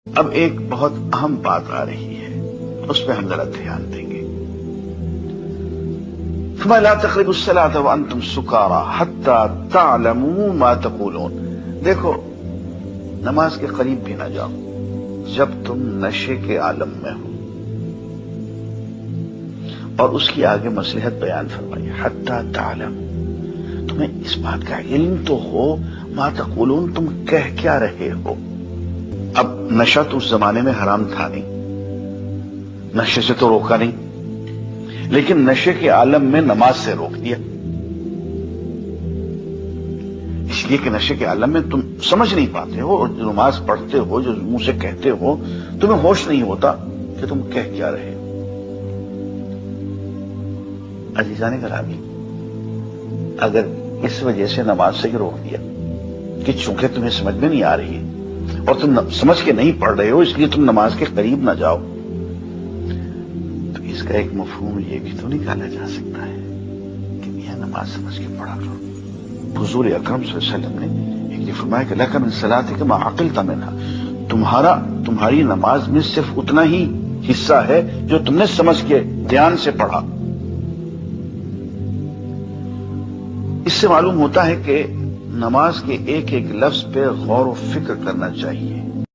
اب ایک بہت اہم بات آ رہی ہے، اس پہ ہم ذرا دھیان دیں گے۔ ثم لا تقربوا الصلاة وانتم سکارى حتى تعلموا ما تقولون۔ دیکھو، نماز کے قریب بھی نہ جاؤ جب تم نشے کے عالم میں ہو، اور اس کی آگے مصلحت بیان فرمائی، حتی تعلموا، تمہیں اس بات کا علم تو ہو، ما تقولون، تم کہہ کیا رہے ہو۔ اب نشہ تو اس زمانے میں حرام تھا نہیں، نشے سے تو روکا نہیں، لیکن نشے کے عالم میں نماز سے روک دیا، اس لیے کہ نشے کے عالم میں تم سمجھ نہیں پاتے ہو، اور جو نماز پڑھتے ہو، جو منہ سے کہتے ہو، تمہیں ہوش نہیں ہوتا کہ تم کہہ کیا رہے ہو۔ عزیزان گرامی، اگر اس وجہ سے نماز سے ہی روک دیا کہ چونکہ تمہیں سمجھ میں نہیں آ رہی ہے اور تم سمجھ کے نہیں پڑھ رہے ہو، اس لیے تم نماز کے قریب نہ جاؤ، تو اس کا ایک مفہوم یہ بھی تو نکالا جا سکتا ہے کہ میاں نماز سمجھ کے پڑھا کرو۔ حضور اکرم صلی اللہ علیہ وسلم نے ایک فرمایا کہ لک من صلاتک ما عقلت منها، تمہاری نماز میں صرف اتنا ہی حصہ ہے جو تم نے سمجھ کے دھیان سے پڑھا۔ اس سے معلوم ہوتا ہے کہ نماز کے ایک ایک لفظ پہ غور و فکر کرنا چاہیے۔